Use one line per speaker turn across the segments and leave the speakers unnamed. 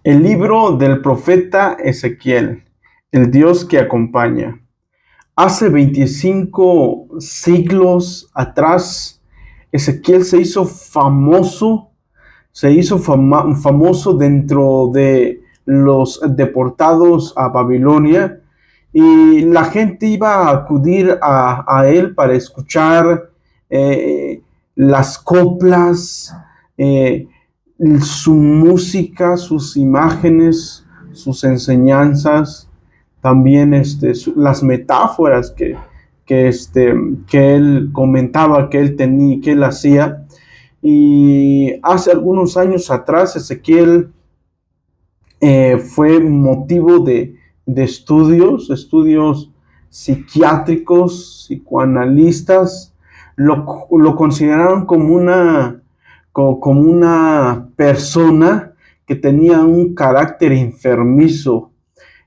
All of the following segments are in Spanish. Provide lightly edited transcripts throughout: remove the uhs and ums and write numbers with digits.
El libro del profeta Ezequiel, el Dios que acompaña. Hace 25 siglos atrás, Ezequiel se hizo famoso dentro de los deportados a Babilonia, y la gente iba a acudir a él para escuchar las coplas, eh, su música, sus imágenes, sus enseñanzas, también las metáforas que él comentaba, que él tenía, que él hacía. Y hace algunos años atrás, Ezequiel fue motivo de estudios psiquiátricos, psicoanalistas. Lo consideraron como una persona que tenía un carácter enfermizo.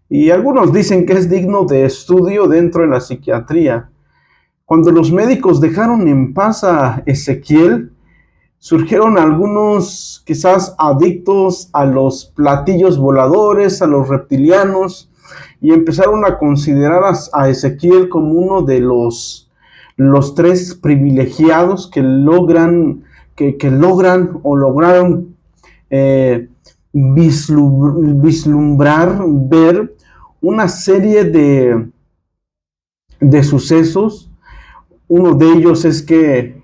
Y algunos dicen que es digno de estudio dentro de la psiquiatría. Cuando los médicos dejaron en paz a Ezequiel, surgieron algunos quizás adictos a los platillos voladores, a los reptilianos, y empezaron a considerar a Ezequiel como uno de los tres privilegiados que lograron vislumbrar, ver una serie de sucesos. Uno de ellos es que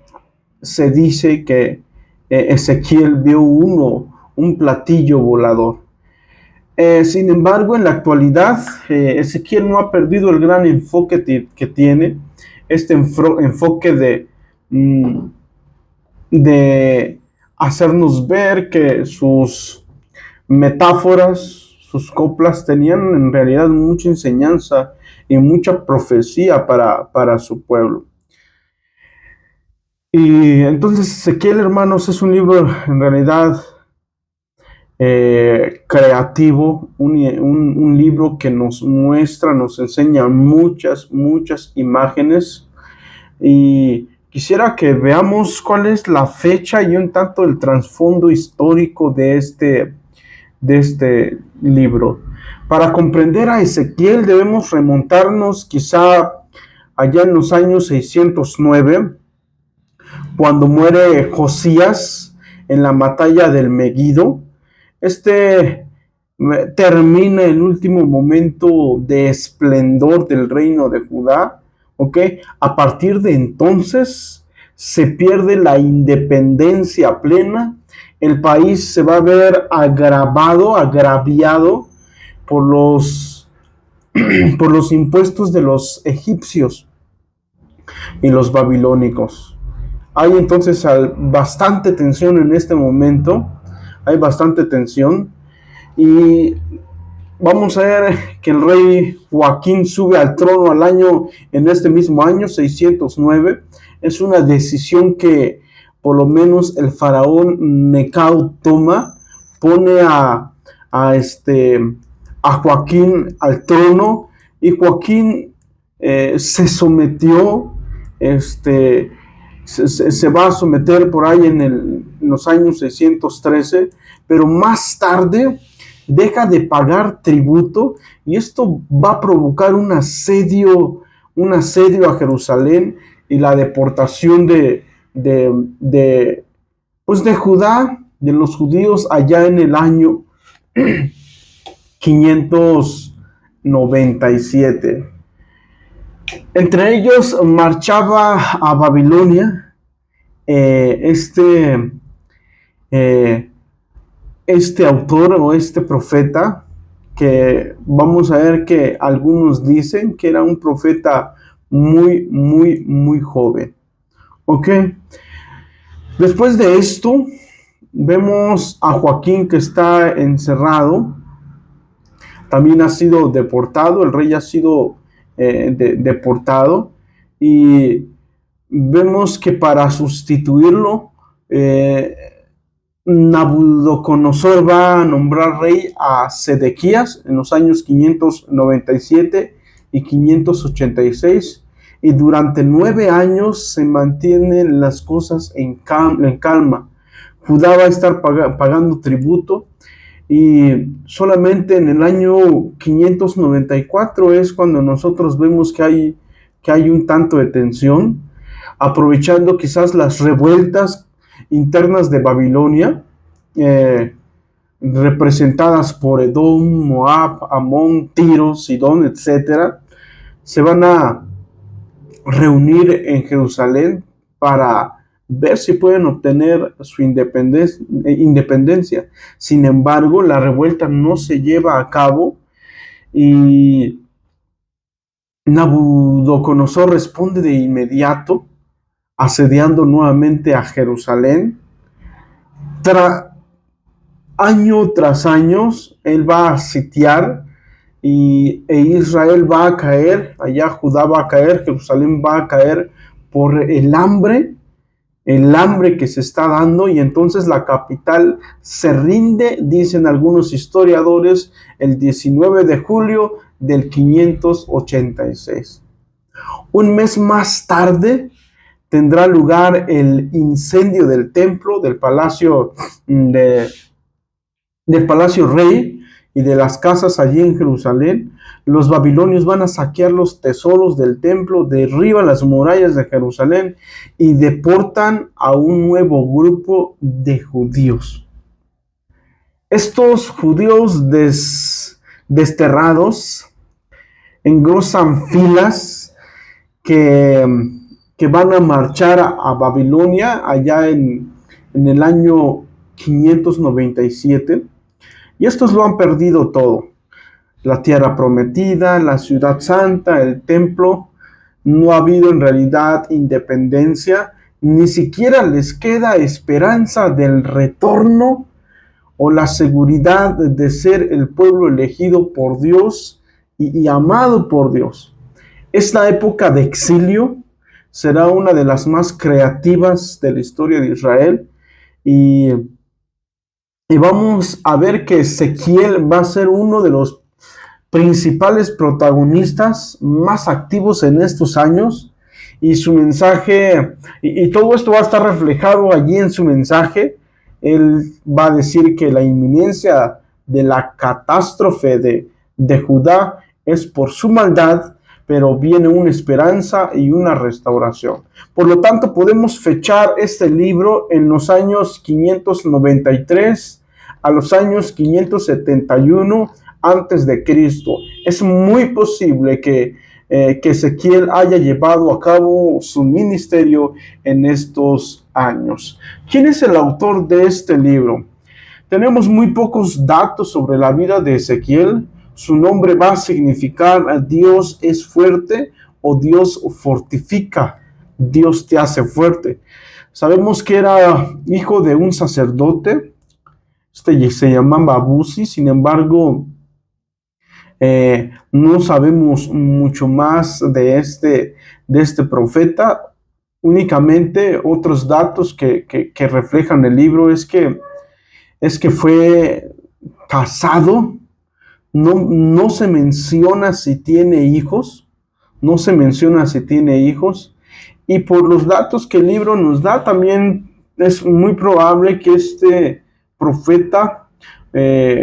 se dice que Ezequiel vio un platillo volador. Sin embargo, en la actualidad, Ezequiel no ha perdido el gran enfoque que tiene, enfoque de hacernos ver que sus metáforas, sus coplas tenían en realidad mucha enseñanza y mucha profecía para su pueblo. Y entonces Ezequiel, hermanos, es un libro en realidad creativo, un libro que nos muestra, nos enseña muchas imágenes. Y quisiera que veamos cuál es la fecha y un tanto el trasfondo histórico de este libro. Para comprender a Ezequiel debemos remontarnos quizá allá en los años 609, cuando muere Josías en la batalla del Megiddo. Termina el último momento de esplendor del reino de Judá. A partir de entonces se pierde la independencia plena. El país se va a ver agraviado por los impuestos de los egipcios y los babilónicos. Hay entonces bastante tensión en este momento. Hay bastante tensión. Y vamos a ver que el rey Joaquín sube al trono en este mismo año, 609. Es una decisión que por lo menos el faraón Necao toma. Pone a Joaquín al trono, y Joaquín se sometió, se va a someter por ahí en los años 613, pero más tarde deja de pagar tributo, y esto va a provocar un asedio a Jerusalén y la deportación de Judá, de los judíos, allá en el año 597. Entre ellos marchaba a Babilonia este autor o este profeta, que vamos a ver que algunos dicen que era un profeta muy joven. Después de esto, vemos a Joaquín, que está encerrado. También ha sido deportado, el rey ha sido deportado, y vemos que para sustituirlo, Nabucodonosor va a nombrar rey a Sedequías en los años 597 y 586, y durante 9 años se mantienen las cosas en calma. Judá va a estar pagando tributo. Y solamente en el año 594 es cuando nosotros vemos que hay un tanto de tensión, aprovechando quizás las revueltas internas de Babilonia, representadas por Edom, Moab, Amón, Tiro, Sidón, etcétera. Se van a reunir en Jerusalén para ver si pueden obtener su independencia. Sin embargo, la revuelta no se lleva a cabo y Nabucodonosor responde de inmediato, asediando nuevamente a Jerusalén. Año tras año, él va a sitiar e Israel va a caer, allá Judá va a caer, Jerusalén va a caer por el hambre que se está dando, y entonces la capital se rinde, dicen algunos historiadores, el 19 de julio del 586. Un mes más tarde tendrá lugar el incendio del templo, del palacio rey y de las casas allí en Jerusalén. Los babilonios van a saquear los tesoros del templo, derriban las murallas de Jerusalén y deportan a un nuevo grupo de judíos. Estos judíos desterrados engrosan filas que van a marchar a Babilonia allá en el año 597. Y estos lo han perdido todo. La tierra prometida, la ciudad santa, el templo. No ha habido en realidad independencia. Ni siquiera les queda esperanza del retorno o la seguridad de ser el pueblo elegido por Dios y amado por Dios. Esta época de exilio será una de las más creativas de la historia de Israel. Y vamos a ver que Ezequiel va a ser uno de los principales protagonistas más activos en estos años, y su mensaje, y todo esto va a estar reflejado allí en su mensaje. Él va a decir que la inminencia de la catástrofe de Judá es por su maldad, pero viene una esperanza y una restauración. Por lo tanto, podemos fechar este libro en los años 593 a los años 571 antes de Cristo. Es muy posible que Ezequiel haya llevado a cabo su ministerio en estos años. ¿Quién es el autor de este libro? Tenemos muy pocos datos sobre la vida de Ezequiel. Su nombre va a significar Dios es fuerte o Dios fortifica, Dios te hace fuerte. Sabemos que era hijo de un sacerdote, se llamaba Buzi. Sin embargo, no sabemos mucho más de este profeta. Únicamente otros datos que reflejan el libro es que fue casado. No se menciona si tiene hijos, y por los datos que el libro nos da, también es muy probable que este profeta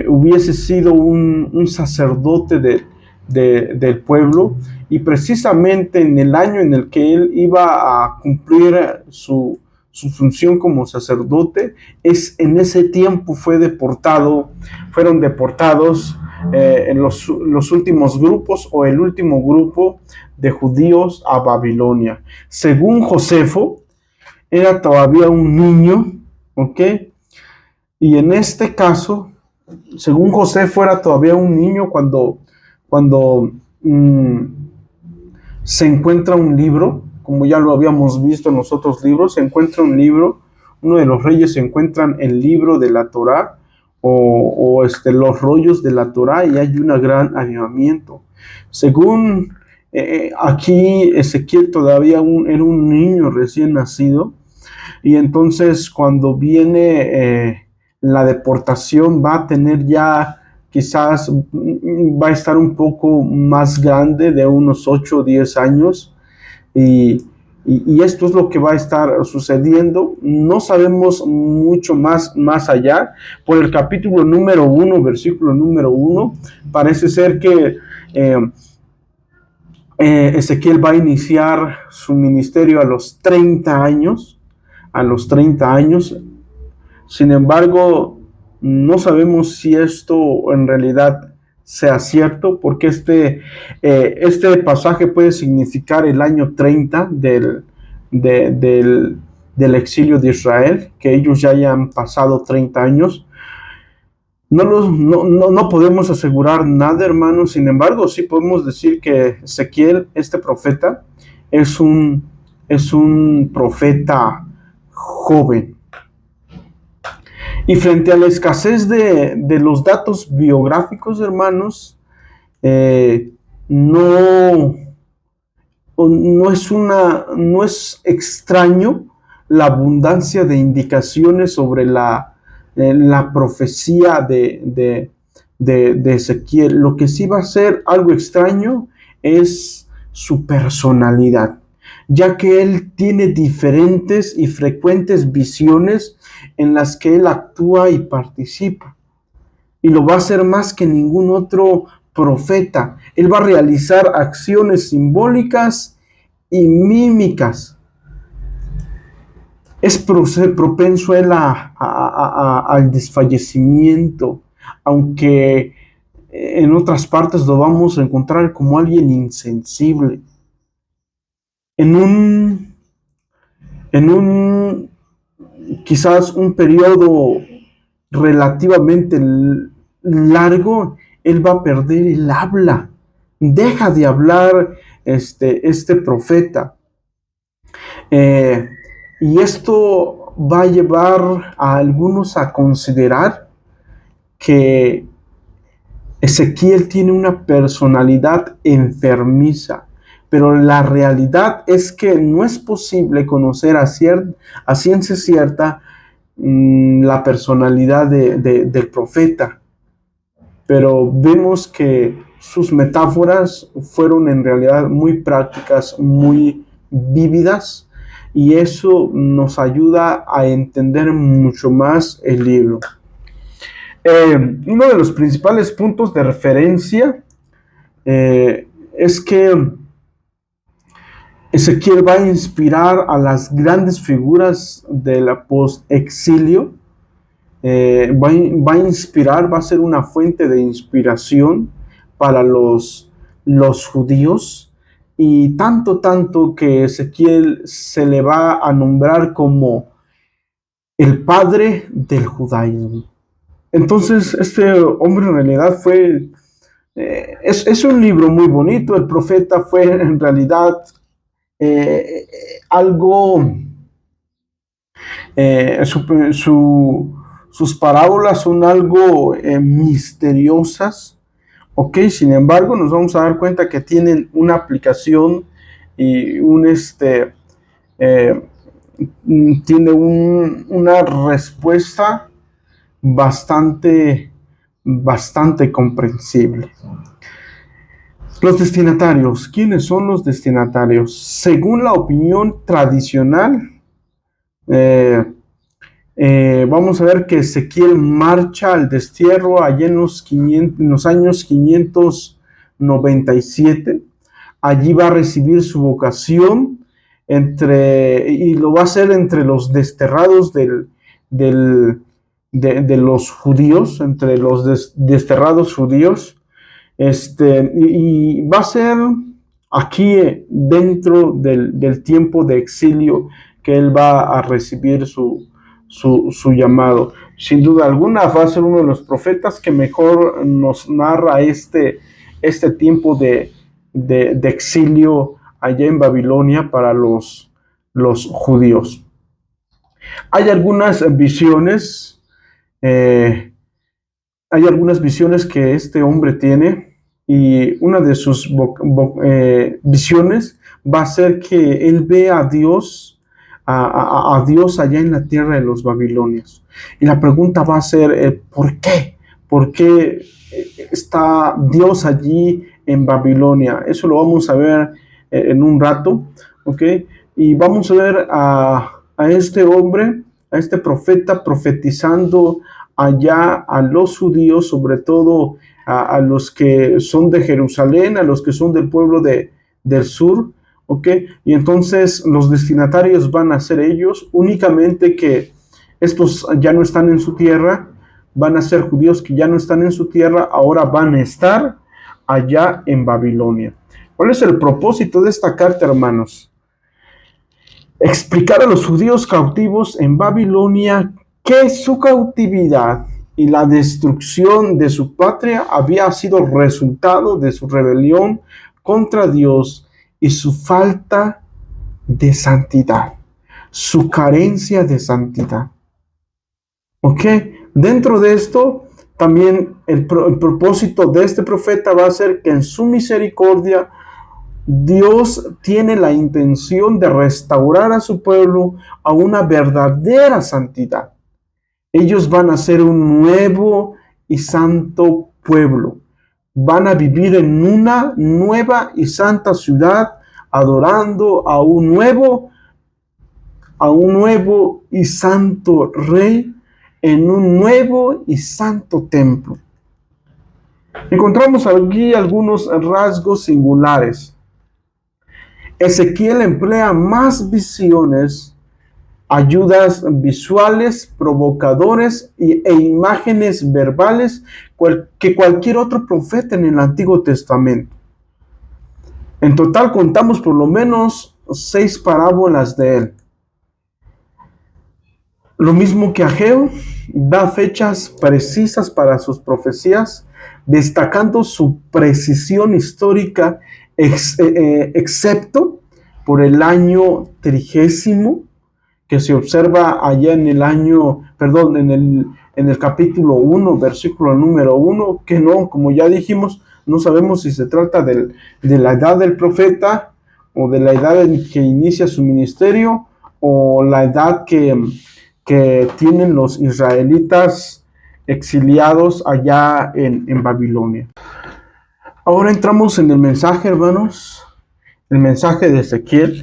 hubiese sido un sacerdote del pueblo, y precisamente en el año en el que él iba a cumplir su función como sacerdote, en ese tiempo fueron deportados en los últimos grupos, o el último grupo de judíos, a Babilonia. Según Josefo, era todavía un niño, ¿ok? Y en este caso, según Josefo, era todavía un niño cuando se encuentra un libro, como ya lo habíamos visto en los otros libros. Se encuentra un libro, uno de los reyes se encuentran el libro de la Torá, o los rollos de la Torá, y hay un gran avivamiento. Según aquí, Ezequiel todavía era un niño recién nacido, y entonces cuando viene la deportación, va a tener ya, quizás va a estar un poco más grande, de unos 8 o 10 años, y Y esto es lo que va a estar sucediendo. No sabemos mucho más allá. Por el capítulo número 1, versículo número 1, parece ser que Ezequiel va a iniciar su ministerio a los 30 años. A los 30 años. Sin embargo, no sabemos si esto en realidad sea cierto, porque este pasaje puede significar el año 30 del exilio de Israel, que ellos ya hayan pasado 30 años. No podemos asegurar nada, hermanos. Sin embargo, sí podemos decir que Ezequiel, este profeta, es un profeta joven. Y frente a la escasez de los datos biográficos, hermanos, no es extraño la abundancia de indicaciones sobre la profecía de Ezequiel. Lo que sí va a ser algo extraño es su personalidad, ya que él tiene diferentes y frecuentes visiones en las que él actúa y participa. Y lo va a hacer más que ningún otro profeta. Él va a realizar acciones simbólicas y mímicas. Es propenso él al desfallecimiento, aunque en otras partes lo vamos a encontrar como alguien insensible. En un quizás un periodo relativamente largo, él va a perder el habla. Deja de hablar este profeta. Y esto va a llevar a algunos a considerar que Ezequiel tiene una personalidad enfermiza. Pero la realidad es que no es posible conocer a ciencia cierta la personalidad del profeta. Pero vemos que sus metáforas fueron en realidad muy prácticas, muy vívidas, y eso nos ayuda a entender mucho más el libro. Uno de los principales puntos de referencia es que Ezequiel va a inspirar a las grandes figuras del post-exilio. Va a inspirar, va a ser una fuente de inspiración para los judíos. Y tanto que Ezequiel se le va a nombrar como el padre del judaísmo. Entonces, este hombre en realidad fue... es un libro muy bonito. El profeta fue en realidad... sus parábolas son algo misteriosas, ¿ok? Sin embargo, nos vamos a dar cuenta que tienen una aplicación y tiene una respuesta bastante comprensible. Los destinatarios. ¿Quiénes son los destinatarios? Según la opinión tradicional, vamos a ver que Ezequiel marcha al destierro allá en los años 597. Allí va a recibir su vocación y lo va a hacer entre los desterrados de los judíos, entre los desterrados judíos. Y va a ser aquí dentro del tiempo de exilio que él va a recibir su llamado. Sin duda alguna va a ser uno de los profetas que mejor nos narra este tiempo de exilio allá en Babilonia para los judíos. Hay algunas visiones que este hombre tiene, y una de sus visiones va a ser que él ve a Dios, a Dios allá en la tierra de los babilonios. Y la pregunta va a ser, ¿por qué? ¿Por qué está Dios allí en Babilonia? Eso lo vamos a ver en un rato, ¿ok? Y vamos a ver a este hombre, a este profeta, profetizando allá a los judíos, sobre todo a los que son de Jerusalén, a los que son del pueblo del sur, ¿ok? Y entonces los destinatarios van a ser ellos, únicamente que estos ya no están en su tierra, van a ser judíos que ya no están en su tierra, ahora van a estar allá en Babilonia. ¿Cuál es el propósito de esta carta, hermanos? Explicar a los judíos cautivos en Babilonia que su cautividad y la destrucción de su patria había sido resultado de su rebelión contra Dios y su falta de santidad, su carencia de santidad. ¿Ok? Dentro de esto, también el propósito de este profeta va a ser que en su misericordia Dios tiene la intención de restaurar a su pueblo a una verdadera santidad. Ellos van a ser un nuevo y santo pueblo. Van a vivir en una nueva y santa ciudad, adorando a un nuevo y santo rey en un nuevo y santo templo. Encontramos aquí algunos rasgos singulares. Ezequiel emplea más visiones, ayudas visuales, provocadores e imágenes verbales que cualquier otro profeta en el Antiguo Testamento. En total contamos por lo menos 6 parábolas de él. Lo mismo que Ageo, da fechas precisas para sus profecías, destacando su precisión histórica, excepto por el año 30, que se observa allá en el año, perdón, en el capítulo 1, versículo número 1, que no, como ya dijimos, no sabemos si se trata de la edad del profeta, o de la edad en que inicia su ministerio, o la edad que tienen los israelitas exiliados allá en Babilonia. Ahora entramos en el mensaje, hermanos, el mensaje de Ezequiel.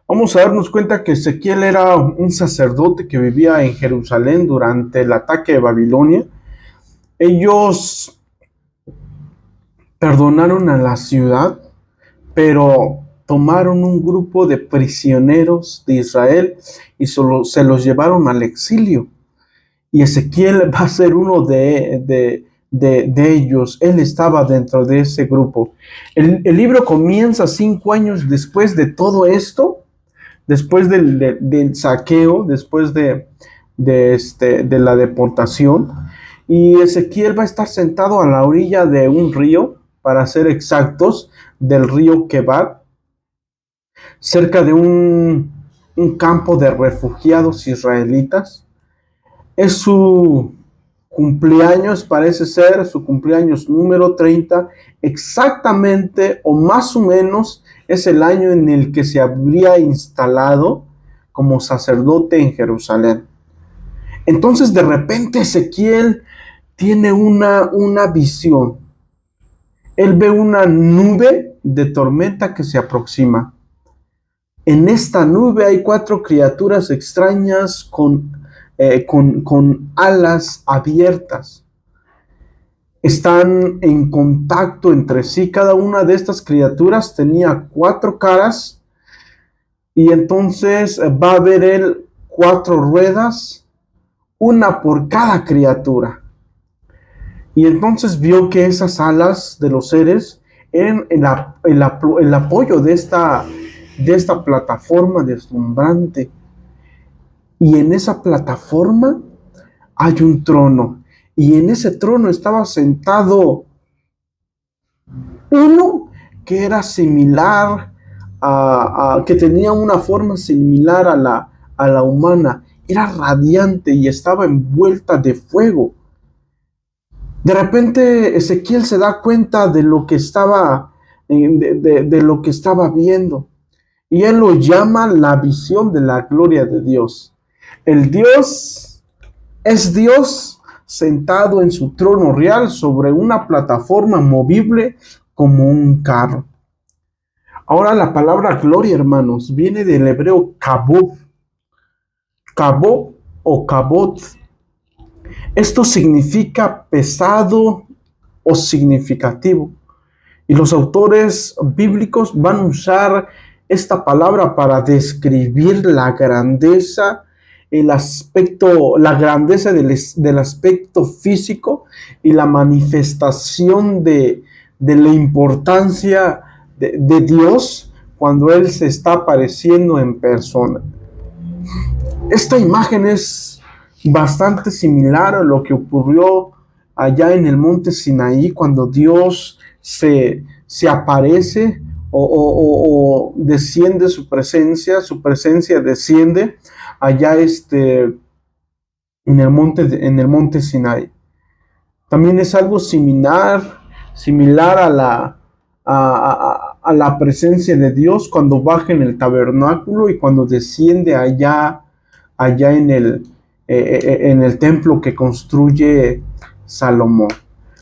Vamos a darnos cuenta que Ezequiel era un sacerdote que vivía en Jerusalén durante el ataque de Babilonia. Ellos perdonaron a la ciudad, pero tomaron un grupo de prisioneros de Israel y se los llevaron al exilio. Y Ezequiel va a ser uno de ellos. Él estaba dentro de ese grupo. El libro comienza 5 años después de todo esto, después del saqueo, después de la deportación. Y Ezequiel va a estar sentado a la orilla de un río, para ser exactos, del río Quebar, cerca de un campo de refugiados israelitas. Es su cumpleaños, parece ser su cumpleaños número 30, exactamente o más o menos es el año en el que se habría instalado como sacerdote en Jerusalén. Entonces de repente Ezequiel tiene una visión. Él ve una nube de tormenta que se aproxima. En esta nube hay 4 criaturas extrañas con alas abiertas. Están en contacto entre sí. Cada una de estas criaturas tenía 4 caras. Y entonces va a haber él 4 ruedas, una por cada criatura. Y entonces vio que esas alas de los seres eran el apoyo de esta plataforma deslumbrante. Y en esa plataforma hay un trono. Y en ese trono estaba sentado uno que era similar que tenía una forma similar a la humana. Era radiante y estaba envuelta de fuego. De repente Ezequiel se da cuenta de lo que estaba viendo. Y él lo llama la visión de la gloria de Dios. El Dios es Dios sentado en su trono real sobre una plataforma movible como un carro. Ahora la palabra gloria, hermanos, viene del hebreo kabod, kabod o kabot. Esto significa pesado o significativo. Y los autores bíblicos van a usar esta palabra para describir la grandeza, la grandeza del aspecto físico y la manifestación de la importancia de Dios cuando Él se está apareciendo en persona. Esta imagen es bastante similar a lo que ocurrió allá en el monte Sinaí cuando Dios se aparece o desciende su presencia desciende allá en el monte Sinaí. También es algo similar a la presencia de Dios cuando baja en el tabernáculo y cuando desciende allá en el templo que construye Salomón.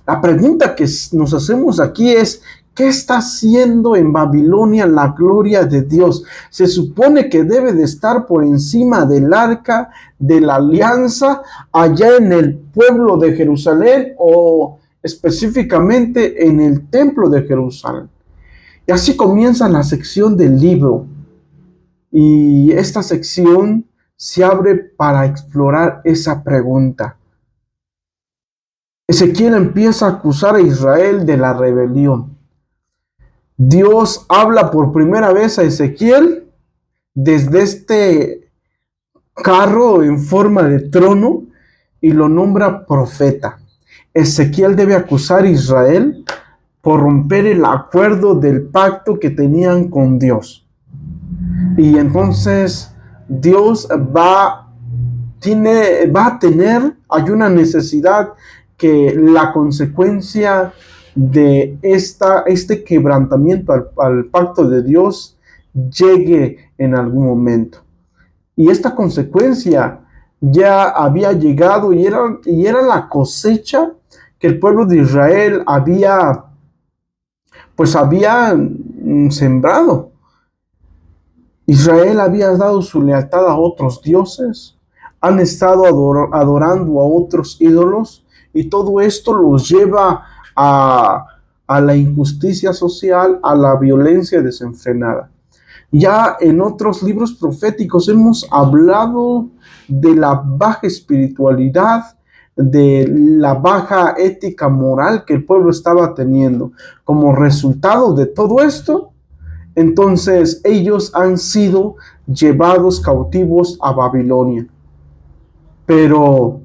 La pregunta que nos hacemos aquí es, ¿qué está haciendo en Babilonia la gloria de Dios? Se supone que debe de estar por encima del arca de la alianza, allá en el pueblo de Jerusalén o específicamente en el templo de Jerusalén. Y así comienza la sección del libro. Y esta sección se abre para explorar esa pregunta. Ezequiel empieza a acusar a Israel de la rebelión. Dios habla por primera vez a Ezequiel desde este carro en forma de trono y lo nombra profeta. Ezequiel debe acusar a Israel por romper el acuerdo del pacto que tenían con Dios. Y entonces Dios hay una necesidad que la consecuencia de este quebrantamiento al pacto de Dios llegue en algún momento. Y esta consecuencia ya había llegado y era la cosecha que el pueblo de Israel había sembrado. Israel había dado su lealtad a otros dioses, han estado adorando a otros ídolos, y todo esto los lleva a la injusticia social, a la violencia desenfrenada. Ya en otros libros proféticos hemos hablado de la baja espiritualidad, de la baja ética moral que el pueblo estaba teniendo. Como resultado de todo esto, entonces ellos han sido llevados cautivos a Babilonia. Pero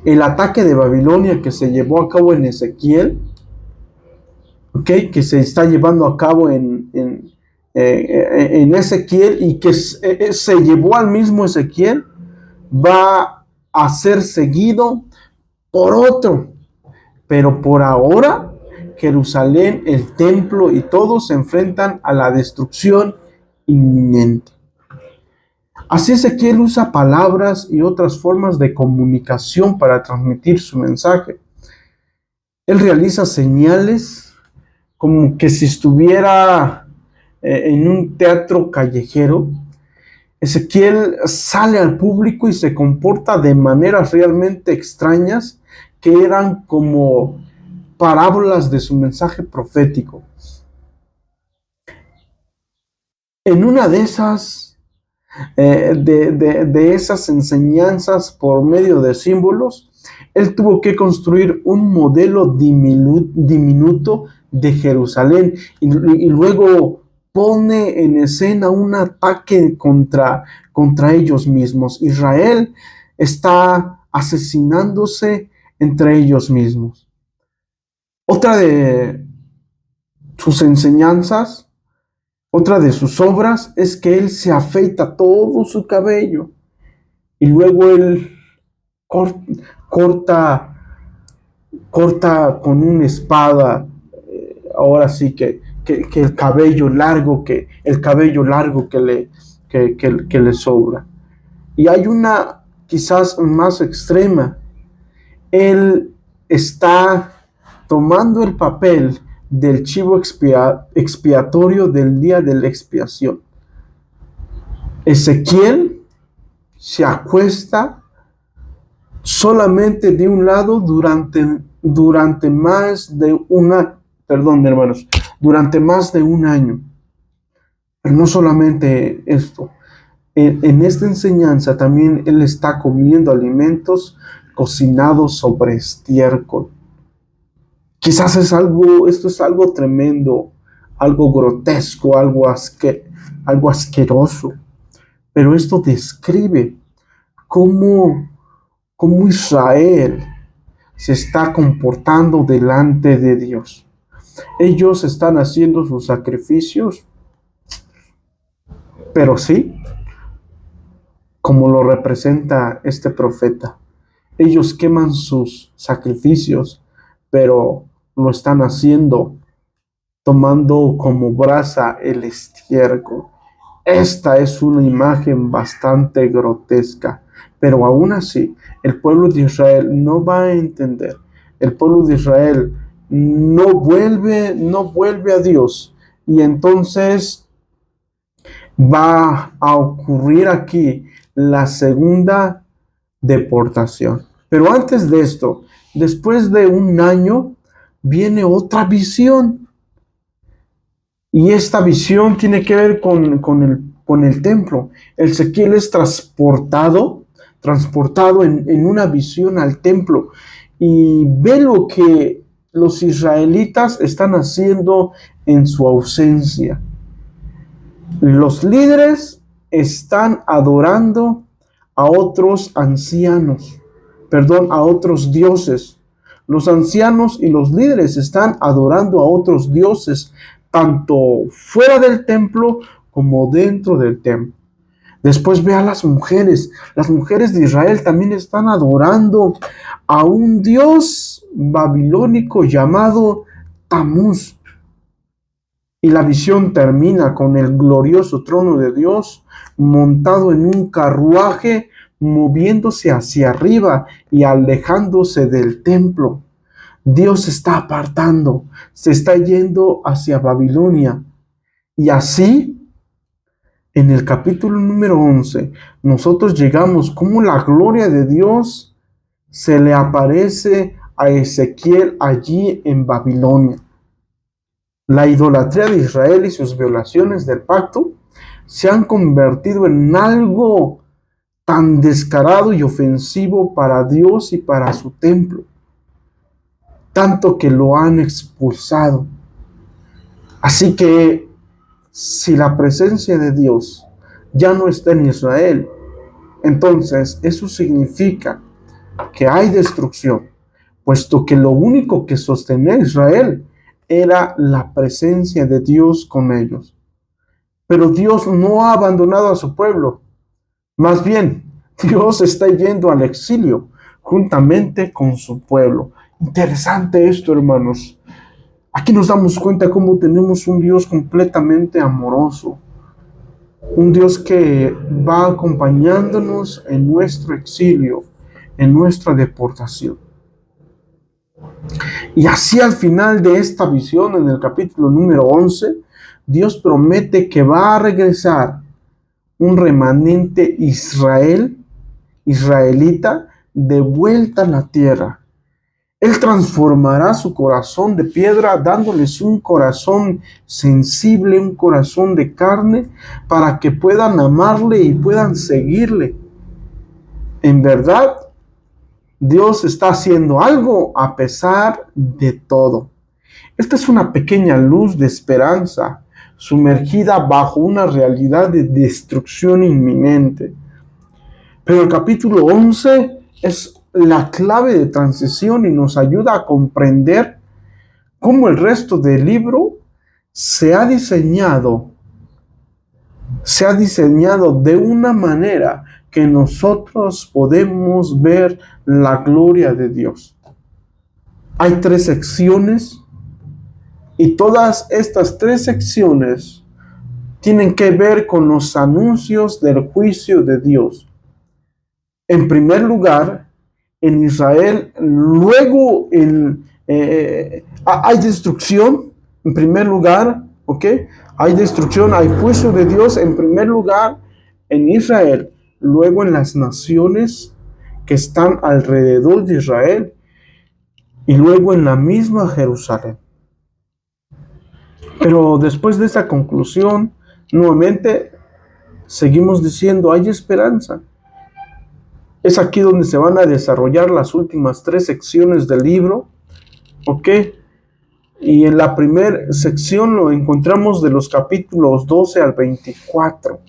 el ataque de Babilonia que se llevó a cabo en Ezequiel, que se está llevando a cabo en Ezequiel y que se llevó al mismo Ezequiel, va a ser seguido por otro. Pero por ahora, Jerusalén, el templo y todos se enfrentan a la destrucción inminente. Así Ezequiel usa palabras y otras formas de comunicación para transmitir su mensaje. Él realiza señales como que si estuviera en un teatro callejero. Ezequiel sale al público y se comporta de maneras realmente extrañas que eran como parábolas de su mensaje profético. En una de esas esas enseñanzas por medio de símbolos, él tuvo que construir un modelo diminuto de Jerusalén y luego pone en escena un ataque contra ellos mismos. Israel está asesinándose entre ellos mismos. Otra de sus enseñanzas, otra de sus obras, es que él se afeita todo su cabello y luego él corta con una espada, ahora sí que el cabello largo que le sobra. Y hay una quizás más extrema. Él está tomando el papel del chivo expiatorio del día de la expiación. Ezequiel se acuesta solamente de un lado durante más de durante más de un año. Pero no solamente esto. En esta enseñanza también él está comiendo alimentos cocinados sobre estiércol. Quizás esto es algo tremendo, algo grotesco, algo asqueroso. Pero esto describe cómo Israel se está comportando delante de Dios. Ellos están haciendo sus sacrificios, pero sí, como lo representa este profeta. Ellos queman sus sacrificios, pero lo están haciendo tomando como brasa el estiércol. Esta es una imagen bastante grotesca, pero aún así el pueblo de Israel no va a entender. El pueblo de Israel no vuelve a Dios, y entonces va a ocurrir aquí la segunda deportación. Pero antes de esto, después de un año, viene otra visión. Y esta visión tiene que ver con el templo. Ezequiel es transportado en una visión al templo, y ve lo que los israelitas están haciendo en su ausencia. Los líderes están adorando a otros a otros dioses. Los ancianos y los líderes están adorando a otros dioses, tanto fuera del templo como dentro del templo. Después ve a las mujeres de Israel también están adorando a un dios babilónico llamado Tamuz. Y la visión termina con el glorioso trono de Dios montado en un carruaje, moviéndose hacia arriba y alejándose del templo. Dios se está apartando, se está yendo hacia Babilonia. Y así, en el capítulo número 11, nosotros llegamos como la gloria de Dios se le aparece a Ezequiel allí en Babilonia. La idolatría de Israel y sus violaciones del pacto se han convertido en algo tan descarado y ofensivo para Dios y para su templo, tanto que lo han expulsado. Así que si la presencia de Dios ya no está en Israel, entonces eso significa que hay destrucción, puesto que lo único que sostenía a Israel era la presencia de Dios con ellos. Pero Dios no ha abandonado a su pueblo. Más bien, Dios está yendo al exilio juntamente con su pueblo. Interesante esto, hermanos. Aquí nos damos cuenta cómo tenemos un Dios completamente amoroso. Un Dios que va acompañándonos en nuestro exilio, en nuestra deportación. Y así al final de esta visión, en el capítulo número 11, Dios promete que va a regresar un remanente israelita, de vuelta a la tierra. Él transformará su corazón de piedra, dándoles un corazón sensible, un corazón de carne, para que puedan amarle y puedan seguirle. En verdad, Dios está haciendo algo a pesar de todo. Esta es una pequeña luz de esperanza, sumergida bajo una realidad de destrucción inminente. Pero el capítulo 11 es la clave de transición y nos ayuda a comprender cómo el resto del libro se ha diseñado de una manera que nosotros podemos ver la gloria de Dios. Hay 3 secciones, y todas estas 3 secciones tienen que ver con los anuncios del juicio de Dios. En primer lugar, en Israel, luego hay destrucción, En primer lugar, ¿ok? Hay destrucción, hay juicio de Dios en primer lugar en Israel, luego en las naciones que están alrededor de Israel y luego en la misma Jerusalén. Pero después de esa conclusión, nuevamente seguimos diciendo, hay esperanza. Es aquí donde se van a desarrollar las últimas 3 secciones del libro, ¿ok? Y en la primera sección lo encontramos de los capítulos 12 al 24.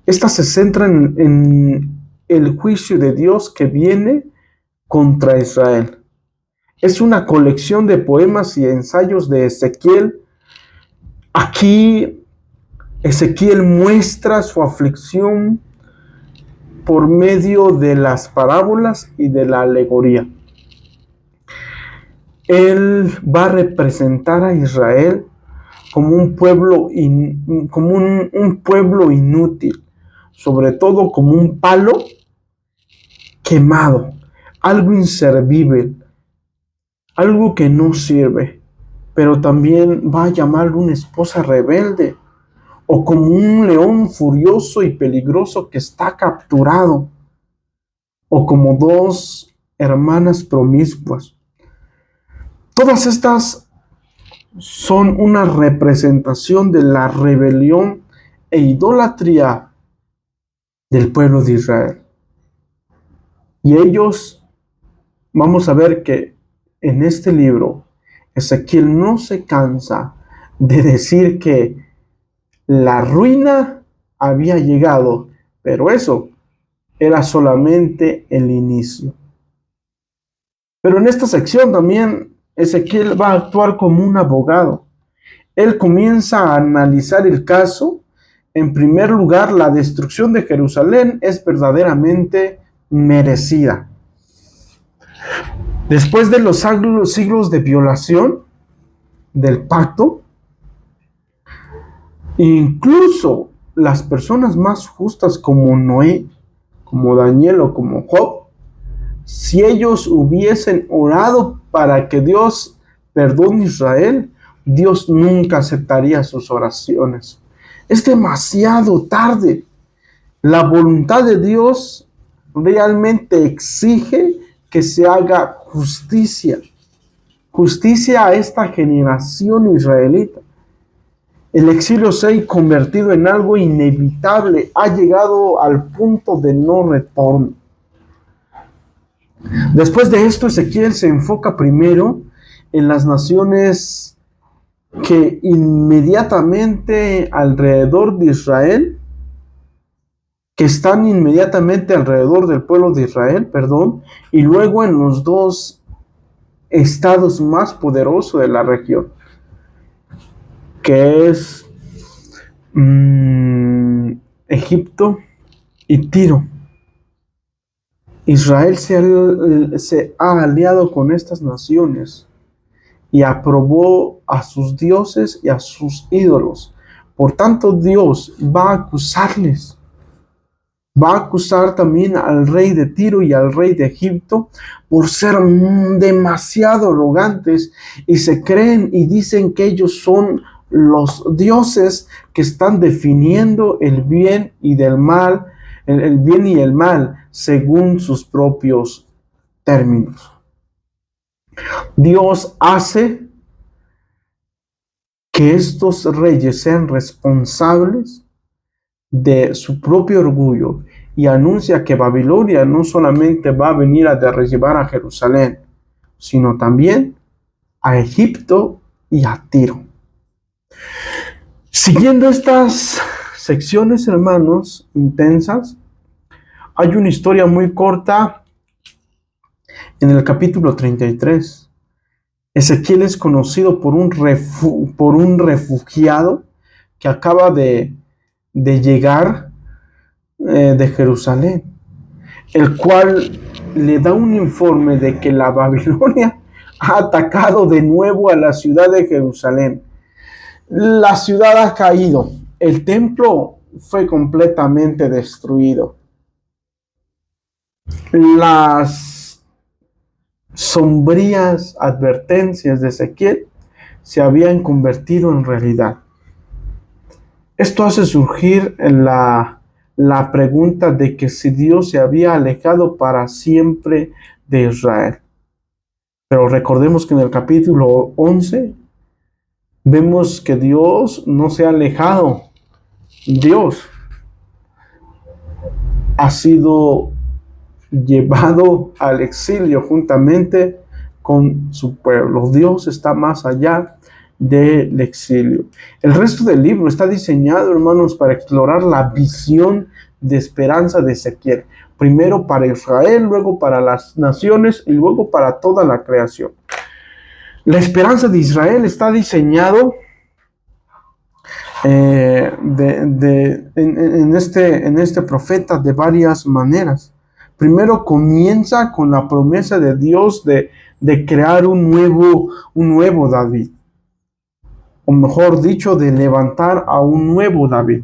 Esta se centra en el juicio de Dios que viene contra Israel. Es una colección de poemas y ensayos de Ezequiel. Aquí Ezequiel muestra su aflicción por medio de las parábolas y de la alegoría. Él va a representar a Israel como un pueblo, un pueblo inútil, sobre todo como un palo quemado, algo inservible, algo que no sirve, pero también va a llamarlo una esposa rebelde, o como un león furioso y peligroso que está capturado, o como 2 hermanas promiscuas. Todas estas son una representación de la rebelión e idolatría del pueblo de Israel. Y ellos, vamos a ver que en este libro, Ezequiel no se cansa de decir que la ruina había llegado, pero eso era solamente el inicio. Pero en esta sección también Ezequiel va a actuar como un abogado. Él comienza a analizar el caso. En primer lugar, la destrucción de Jerusalén es verdaderamente merecida. Después de los siglos de violación del pacto, incluso las personas más justas como Noé, como Daniel o como Job, si ellos hubiesen orado para que Dios perdone a Israel, Dios nunca aceptaría sus oraciones. Es demasiado tarde. La voluntad de Dios realmente exige que se haga justicia. Justicia a esta generación israelita. El exilio se ha convertido en algo inevitable. Ha llegado al punto de no retorno. Después de esto, Ezequiel se enfoca primero en las naciones que inmediatamente alrededor de Israel, que están inmediatamente alrededor del pueblo de Israel, y luego en los 2 estados más poderosos de la región, que es Egipto y Tiro. Israel se ha aliado con estas naciones y aprobó a sus dioses y a sus ídolos. Por tanto, Dios va a acusarles. Va a acusar también al rey de Tiro y al rey de Egipto por ser demasiado arrogantes y se creen y dicen que ellos son los dioses que están definiendo el bien y del mal, el bien y el mal según sus propios términos. Dios hace que estos reyes sean responsables de su propio orgullo y anuncia que Babilonia no solamente va a venir a derribar a Jerusalén, sino también a Egipto y a Tiro. Siguiendo estas secciones, hermanos, intensas, hay una historia muy corta en el capítulo 33. Ezequiel es conocido por un refugiado que acaba de llegar de Jerusalén, el cual le da un informe de que la Babilonia ha atacado de nuevo a la ciudad de Jerusalén. La ciudad ha caído, el templo fue completamente destruido. Las sombrías advertencias de Ezequiel se habían convertido en realidad. Esto hace surgir la pregunta de que si Dios se había alejado para siempre de Israel. Pero recordemos que en el capítulo 11 vemos que Dios no se ha alejado. Dios ha sido llevado al exilio juntamente con su pueblo. Dios está más allá del exilio. El resto del libro está diseñado, hermanos, para explorar la visión de esperanza de Ezequiel. Primero para Israel, luego para las naciones y luego para toda la creación. La esperanza de Israel está diseñado en este profeta de varias maneras. Primero comienza con la promesa de Dios de crear un nuevo David. O mejor dicho, de levantar a un nuevo David.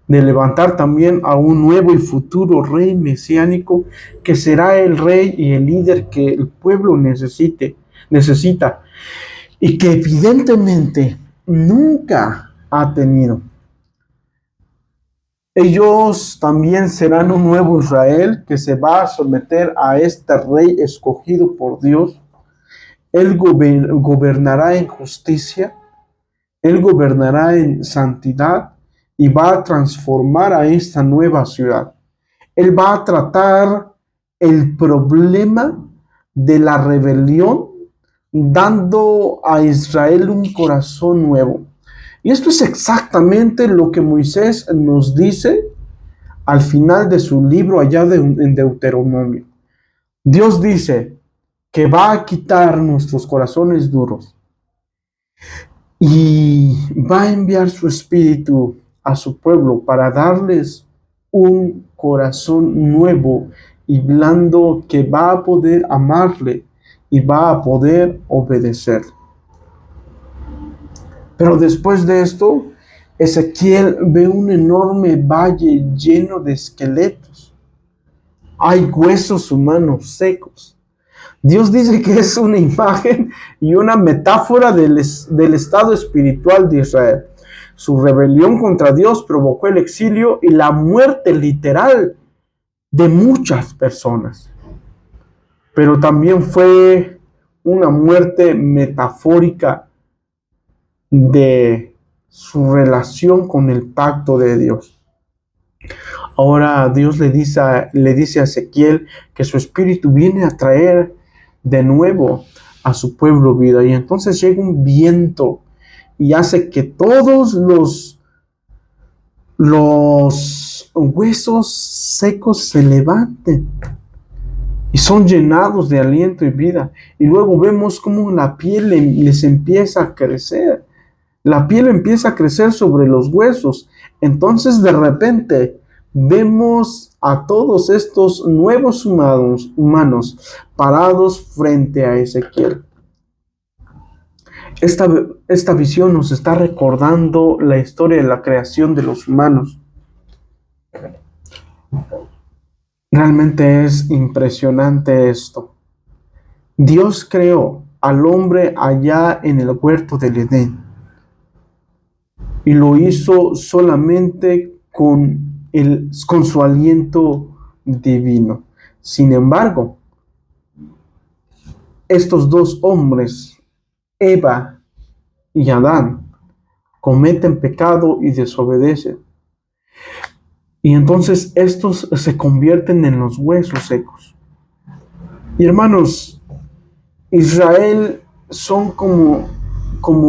De levantar también a un nuevo y futuro rey mesiánico que será el rey y el líder que el pueblo necesita y que evidentemente nunca ha tenido. Ellos también serán un nuevo Israel que se va a someter a este rey escogido por Dios. Él gobernará en justicia, Él gobernará en santidad y va a transformar a esta nueva ciudad. Él va a tratar el problema de la rebelión, dando a Israel un corazón nuevo. Y esto es exactamente lo que Moisés nos dice al final de su libro allá en Deuteronomio. Dios dice que va a quitar nuestros corazones duros y va a enviar su espíritu a su pueblo para darles un corazón nuevo y blando que va a poder amarle y va a poder obedecer. Pero después de esto, Ezequiel ve un enorme valle lleno de esqueletos. Hay huesos humanos secos. Dios dice que es una imagen y una metáfora del estado espiritual de Israel. Su rebelión contra Dios provocó el exilio y la muerte literal de muchas personas. Pero también fue una muerte metafórica de su relación con el pacto de Dios. Ahora Dios le dice a Ezequiel que su espíritu viene a traer de nuevo a su pueblo vida. Y entonces llega un viento y hace que todos los huesos secos se levanten y son llenados de aliento y vida. Y luego vemos cómo la piel les empieza a crecer. La piel empieza a crecer sobre los huesos. Entonces de repente vemos a todos estos nuevos humanos parados frente a Ezequiel. Esta visión nos está recordando la historia de la creación de los humanos. Realmente es impresionante esto. Dios creó al hombre allá en el huerto del Edén y lo hizo solamente con su aliento divino. Sin embargo, estos dos hombres, Eva y Adán, cometen pecado y desobedecen. Y entonces estos se convierten en los huesos secos. Y hermanos, Israel son como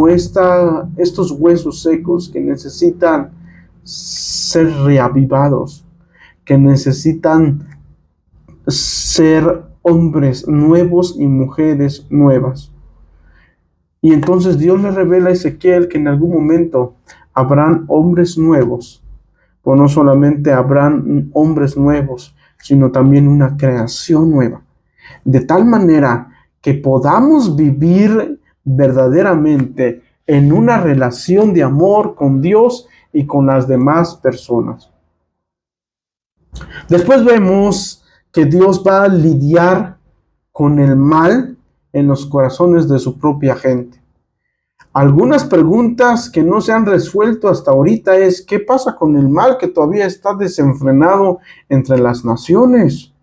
estos huesos secos que necesitan ser reavivados, que necesitan ser hombres nuevos y mujeres nuevas. Y entonces Dios le revela a Ezequiel que en algún momento habrán hombres nuevos. Pues no solamente habrán hombres nuevos, sino también una creación nueva. De tal manera que podamos vivir verdaderamente en una relación de amor con Dios y con las demás personas. Después vemos que Dios va a lidiar con el mal en los corazones de su propia gente. Algunas preguntas que no se han resuelto hasta ahorita es, ¿qué pasa con el mal que todavía está desenfrenado entre las naciones?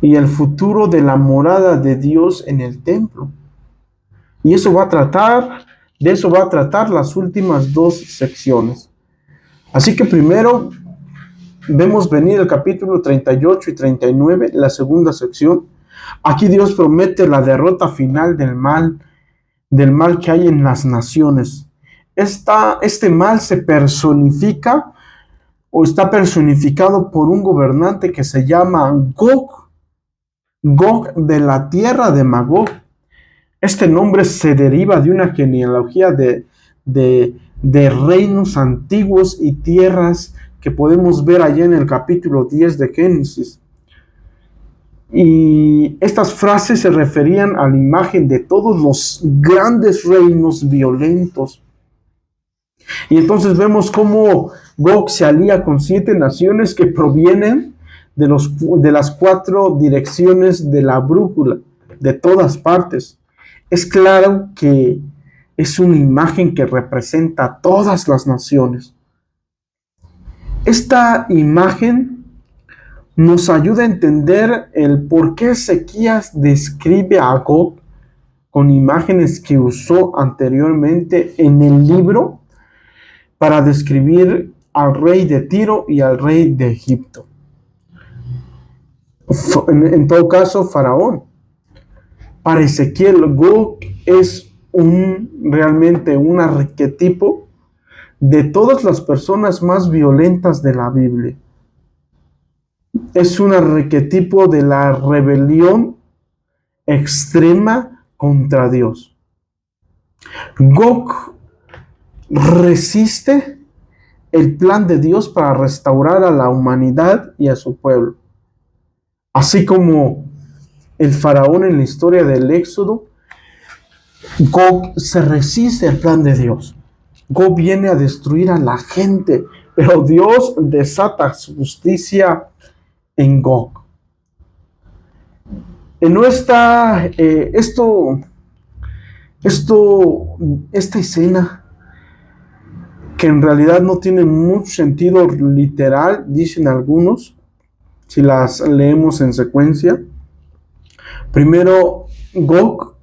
Y el futuro de la morada de Dios en el templo. Y de eso va a tratar las últimas dos secciones. Así que primero vemos venir el capítulo 38 y 39, la segunda sección. Aquí Dios promete la derrota final del mal que hay en las naciones. Este mal se personifica o está personificado por un gobernante que se llama Gog de la tierra de Magog. Este nombre se deriva de una genealogía de reinos antiguos y tierras que podemos ver allá en el capítulo 10 de Génesis. Y estas frases se referían a la imagen de todos los grandes reinos violentos. Y entonces vemos cómo Gog se alía con 7 naciones que provienen de las 4 direcciones de la brújula, de todas partes. Es claro que es una imagen que representa a todas las naciones. Esta imagen nos ayuda a entender el por qué Ezequías describe a Gog con imágenes que usó anteriormente en el libro para describir al rey de Tiro y al rey de Egipto. En todo caso, Faraón. Para Ezequiel, Gog es realmente un arquetipo de todas las personas más violentas de la Biblia. Es un arquetipo de la rebelión extrema contra Dios. Gog resiste el plan de Dios para restaurar a la humanidad y a su pueblo. Así como el faraón en la historia del Éxodo, Gog se resiste al plan de Dios. Gog viene a destruir a la gente, pero Dios desata su justicia en Gog. No está esta escena, que en realidad no tiene mucho sentido literal, dicen algunos, si las leemos en secuencia. Primero, Gog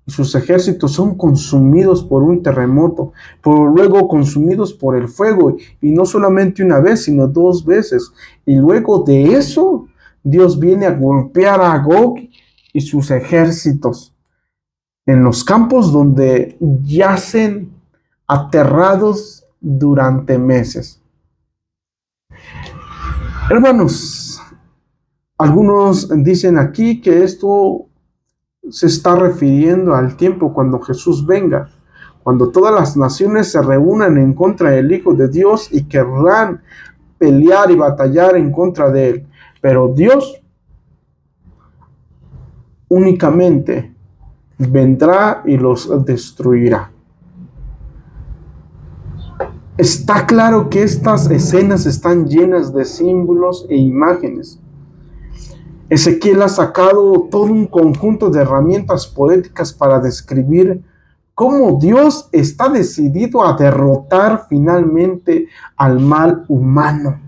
y sus ejércitos son consumidos por un terremoto, luego consumidos por el fuego, y no solamente una vez, sino 2 veces. Y luego de eso, Dios viene a golpear a Gog y sus ejércitos en los campos donde yacen aterrados durante meses. Hermanos, algunos dicen aquí que esto se está refiriendo al tiempo cuando Jesús venga, cuando todas las naciones se reúnan en contra del Hijo de Dios y querrán pelear y batallar en contra de él. Pero Dios únicamente vendrá y los destruirá. Está claro que estas escenas están llenas de símbolos e imágenes. Ezequiel ha sacado todo un conjunto de herramientas poéticas para describir cómo Dios está decidido a derrotar finalmente al mal humano.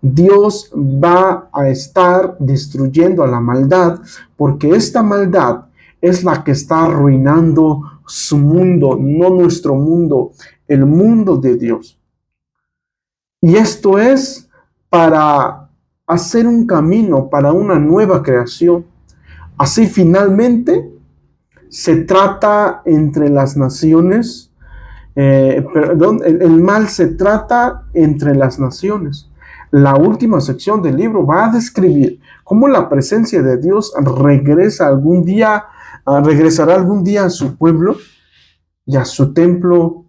Dios va a estar destruyendo a la maldad, porque esta maldad es la que está arruinando su mundo, no nuestro mundo, el mundo de Dios. Y esto es para hacer un camino para una nueva creación. Así finalmente se trata entre las naciones, el mal se trata entre las naciones. La última sección del libro va a describir cómo la presencia de Dios regresará algún día a su pueblo y a su templo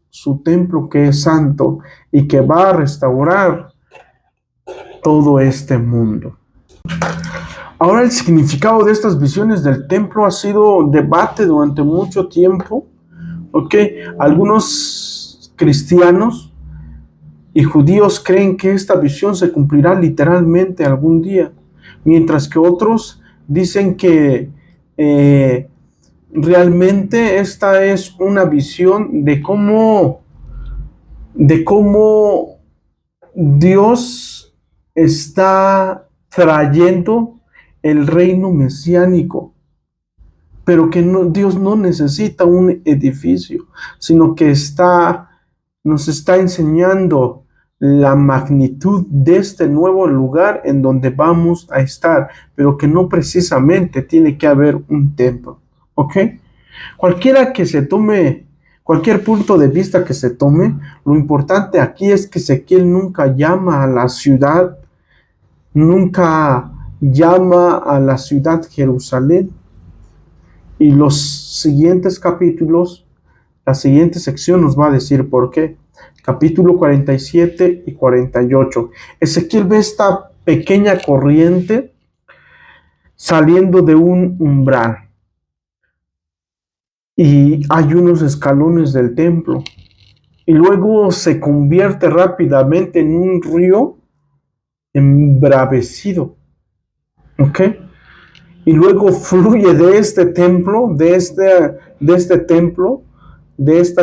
que es santo y que va a restaurar todo este mundo. Ahora, el significado de estas visiones del templo ha sido debate durante mucho tiempo. Algunos cristianos y judíos creen que esta visión se cumplirá literalmente algún día, mientras que otros dicen que realmente esta es una visión de cómo Dios está trayendo el reino mesiánico, pero que Dios no necesita un edificio, sino que nos está enseñando la magnitud de este nuevo lugar en donde vamos a estar, pero que no precisamente tiene que haber un templo, ¿ok? Cualquier punto de vista que se tome, lo importante aquí es que Ezequiel nunca llama a la ciudad, nunca llama a la ciudad Jerusalén. Y los siguientes capítulos, la siguiente sección nos va a decir por qué. Capítulo 47 y 48. Ezequiel ve esta pequeña corriente saliendo de un umbral. Y hay unos escalones del templo. Y luego se convierte rápidamente en un río embravecido. ¿Ok? Y luego fluye de este templo, de esta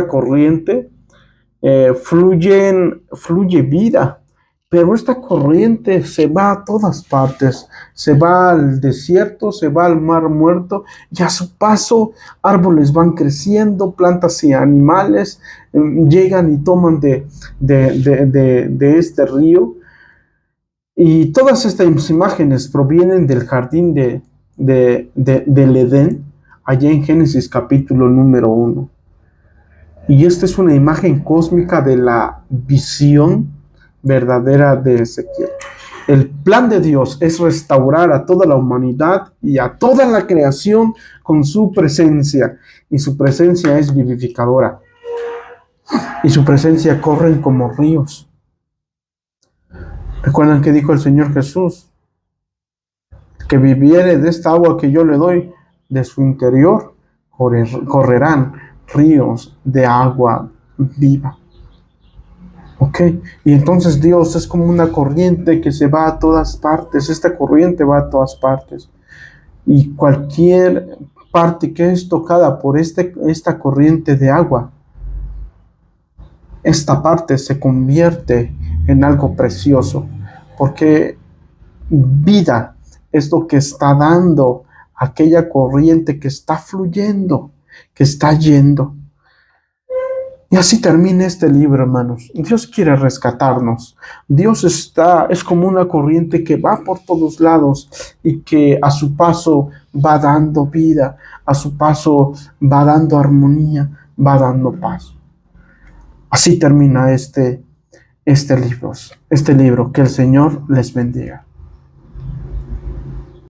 corriente, fluye vida. Pero esta corriente se va a todas partes, se va al desierto, se va al mar muerto, y a su paso árboles van creciendo, plantas y animales llegan y toman de este río. Y todas estas imágenes provienen del jardín del Edén, allá en Génesis capítulo número 1. Y esta es una imagen cósmica de la visión verdadera de Ezequiel. El plan de Dios es restaurar a toda la humanidad y a toda la creación con su presencia. Y su presencia es vivificadora. Y su presencia corre como ríos. ¿Recuerdan que dijo el Señor Jesús? Que viviere de esta agua que yo le doy, de su interior correrán ríos de agua viva. ¿Ok? Y entonces Dios es como una corriente que se va a todas partes. Esta corriente va a todas partes. Y cualquier parte que es tocada por esta corriente de agua, esta parte se convierte en algo precioso. Porque vida es lo que está dando aquella corriente que está fluyendo, que está yendo. Y así termina este libro, hermanos. Dios quiere rescatarnos. Dios es como una corriente que va por todos lados y que a su paso va dando vida, a su paso va dando armonía, va dando paz. Así termina este libro. Que el Señor les bendiga.